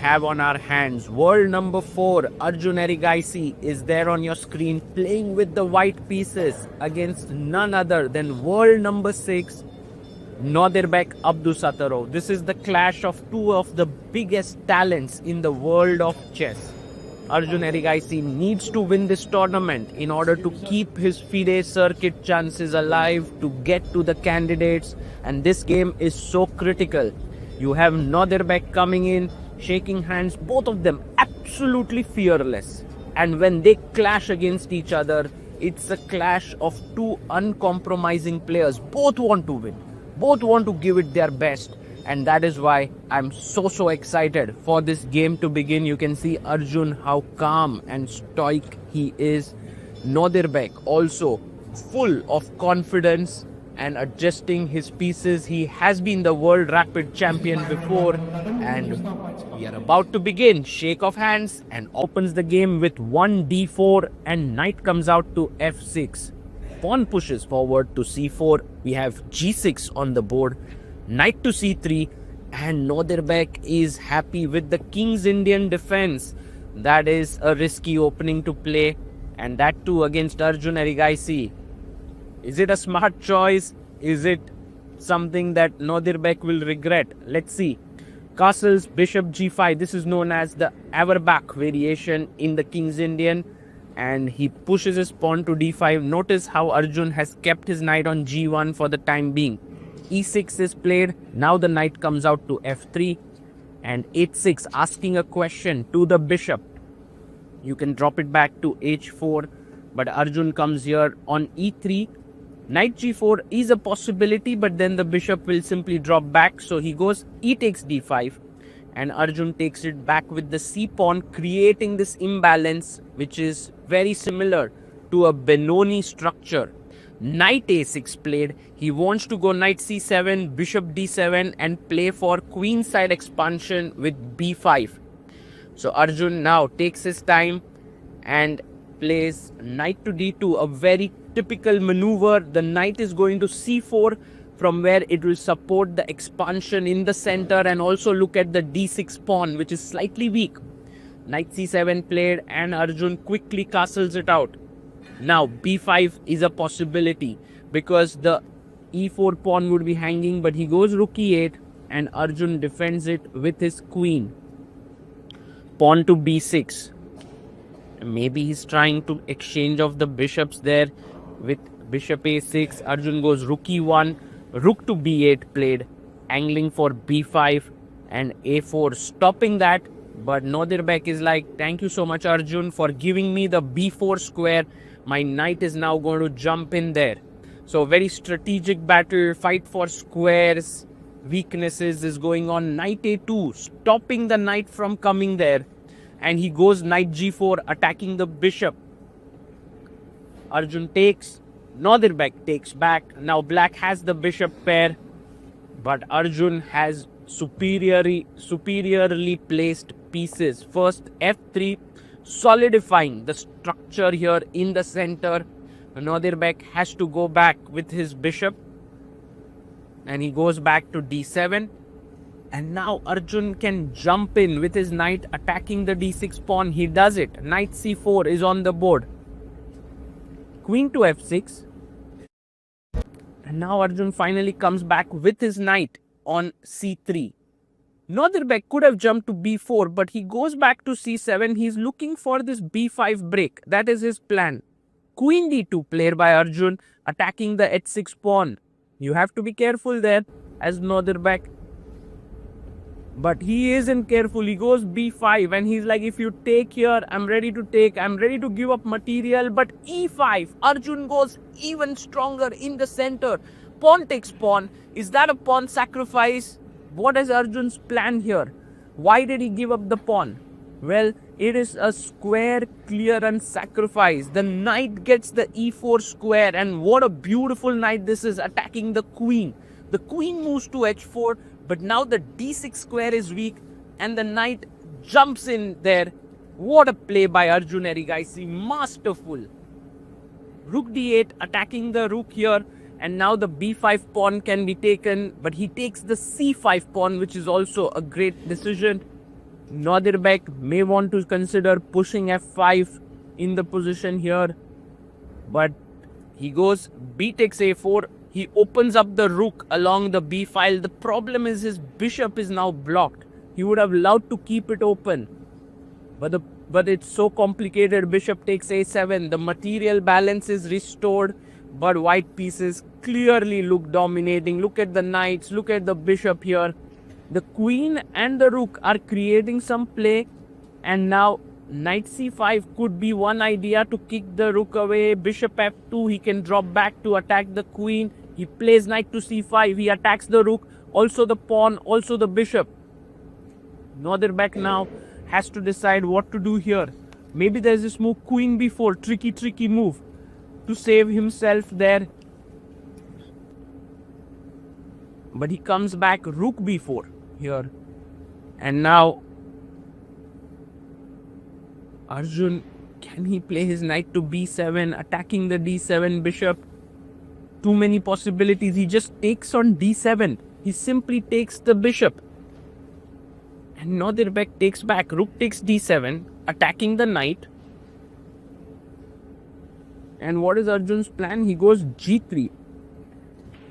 have on our hands. World number 4, Arjun Erigaisi, is there on your screen playing with the white pieces against none other than world number 6, Nodirbek Abdusattorov. This is the clash of two of the biggest talents in the world of chess. Arjun Erigaisi needs to win this tournament in order to keep his FIDE circuit chances alive, to get to the candidates, and this game is so critical. You have Nodirbek coming in, shaking hands, both of them absolutely fearless. And when they clash against each other, it's a clash of two uncompromising players. Both want to win. Both want to give it their best. And that is why I'm so excited for this game to begin. You can see Arjun, how calm and stoic he is. Nodirbek also full of confidence and adjusting his pieces. He has been the world rapid champion before, and we are about to begin. Shake of hands, and opens the game with 1 d4 and knight comes out to f6. Pawn pushes forward to c4. We have g6 on the board. Knight to c3, and Nodirbek is happy with the King's Indian defense. That is a risky opening to play, and that too against Arjun Erigaisi. Is it a smart choice? Is it something that Nodirbek will regret? Let's see. Castles, bishop g5. This is known as the Averbach variation in the King's Indian, and he pushes his pawn to d5. Notice how Arjun has kept his knight on g1 for the time being. e6 is played. Now the knight comes out to f3, and h6 asking a question to the bishop. You can drop it back to h4, but Arjun comes here on e3. Knight g4 is a possibility, but then the bishop will simply drop back, so he goes e takes d5, and Arjun takes it back with the c pawn, creating this imbalance which is very similar to a Benoni structure. Knight a6 played. He wants to go knight c7, bishop d7, and play for queenside expansion with b5. So Arjun now takes his time and plays knight to d2, a very typical maneuver. The knight is going to c4, from where it will support the expansion in the center, and also look at the d6 pawn, which is slightly weak. Knight c7 played, and Arjun quickly castles it out. Now b5 is a possibility because the e4 pawn would be hanging, but he goes rook e8, and Arjun defends it with his queen. Pawn to b6. Maybe he's trying to exchange of the bishops there with bishop a6. Arjun goes rook e1, rook to b8 played, angling for b5 and a4, stopping that. But Nodirbek is like, thank you so much, Arjun, for giving me the b4 square. My knight is now going to jump in there. So very strategic battle, fight for squares, weaknesses is going on. Knight a2, stopping the knight from coming there. And he goes knight g4, attacking the bishop. Arjun takes, Nodirbek takes back. Now black has the bishop pair, but Arjun has superiorly placed pieces. First f3, solidifying the structure here in the center. Nodirbek has to go back with his bishop, and he goes back to d7. And now Arjun can jump in with his knight, attacking the d6 pawn. He does it. Knight c4 is on the board. Queen to f6. And now Arjun finally comes back with his knight on c3. Nodirbek could have jumped to b4, but he goes back to c7. He's looking for this b5 break. That is his plan. Queen d2 played by Arjun, attacking the h6 pawn. You have to be careful there as Nodirbek. But he isn't careful. He goes b5, and he's like, if you take here, I'm ready to take. I'm ready to give up material. But e5, Arjun goes even stronger in the center. Pawn takes pawn. Is that a pawn sacrifice? What is Arjun's plan here? Why did he give up the pawn? Well, it is a square clearance sacrifice. The knight gets the e4 square, and what a beautiful knight this is, attacking the queen. The queen moves to h4, but now the d6 square is weak, and the knight jumps in there. What a play by Arjun Erigaisi, masterful. Rook d8, attacking the rook here, and now the b5 pawn can be taken, but he takes the c5 pawn, which is also a great decision. Nodirbek may want to consider pushing f5 in the position here, but he goes b takes a4. He opens up the rook along the b file. The problem is his bishop is now blocked. He would have loved to keep it open, but it's so complicated. Bishop takes a7. The material balance is restored, but white pieces clearly look dominating. Look at the knights. Look at the bishop here. The queen and the rook are creating some play, and now knight c5 could be one idea to kick the rook away. Bishop f2, he can drop back to attack the queen. He plays knight to c5, he attacks the rook, also the pawn, also the bishop. Nodirbek now has to decide what to do here. Maybe there's this move queen b4, tricky move to save himself there. But he comes back rook b4 here. And now Arjun, can he play his knight to b7, attacking the d7 bishop? Too many possibilities. He just takes on d7. He simply takes the bishop. And Nodirbek takes back. Rook takes d7, attacking the knight. And what is Arjun's plan? He goes g3.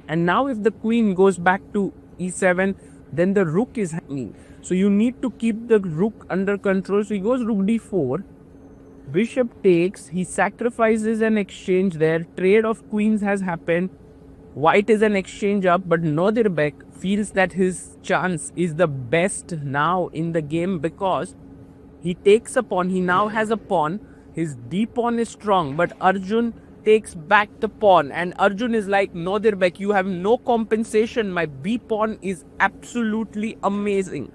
And now if the queen goes back to e7, then the rook is hanging. So you need to keep the rook under control. So he goes rook d4. Bishop takes. He sacrifices an exchange there. Trade of queens has happened. White is an exchange up, but Nodirbek feels that his chance is the best now in the game because he takes a pawn. He now has a pawn. His d pawn is strong, but Arjun takes back the pawn. And Arjun is like, Nodirbek, you have no compensation. My b pawn is absolutely amazing.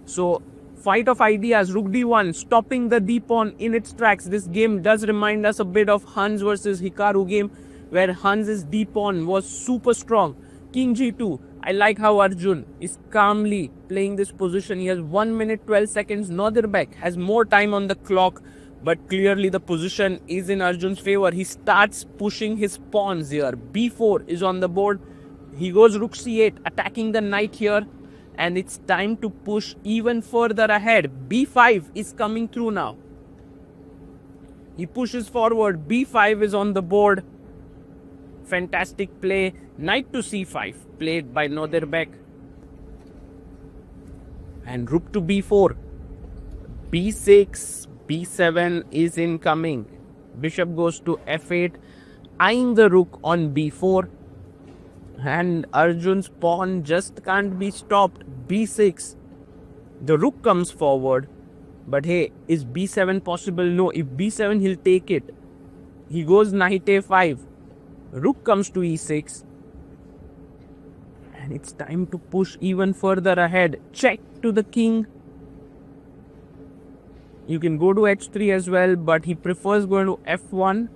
So, fight of ideas, rook d1, stopping the d pawn in its tracks. This game does remind us a bit of Hans versus Hikaru game, where Hans's d pawn was super strong. King g2. I like how Arjun is calmly playing this position. He has 1 minute 12 seconds. Nodirbek has more time on the clock, but clearly the position is in Arjun's favor. He starts pushing his pawns here. b4 is on the board. He goes rook c8, attacking the knight here. And it's time to push even further ahead. b5 is coming through now. He pushes forward. b5 is on the board. Fantastic play. Knight to c5 played by Nodirbek. And rook to b4. b6, b7 is incoming. Bishop goes to f8, eyeing the rook on b4. And Arjun's pawn just can't be stopped. b6. The rook comes forward. But hey, is b7 possible? No. If b7, he'll take it. He goes knight a5. Rook comes to e6. And it's time to push even further ahead. Check to the king. You can go to h3 as well, but he prefers going to f1.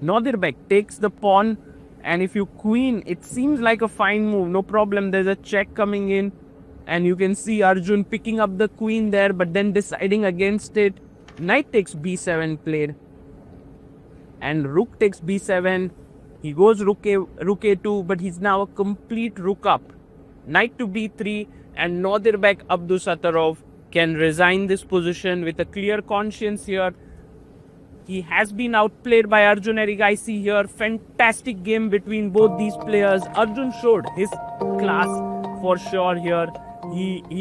Nodirbek takes the pawn. And if you queen, it seems like a fine move. No problem. There's a check coming in. And you can see Arjun picking up the queen there, but then deciding against it. Knight takes b7 played. And rook takes b7. He goes rook a2, but he's now a complete rook up. Knight to b3. And Nodirbek Abdusattorov can resign this position with a clear conscience here. He has been outplayed by Arjun Erigaisi here. Fantastic game between both these players. Arjun showed his class for sure here. He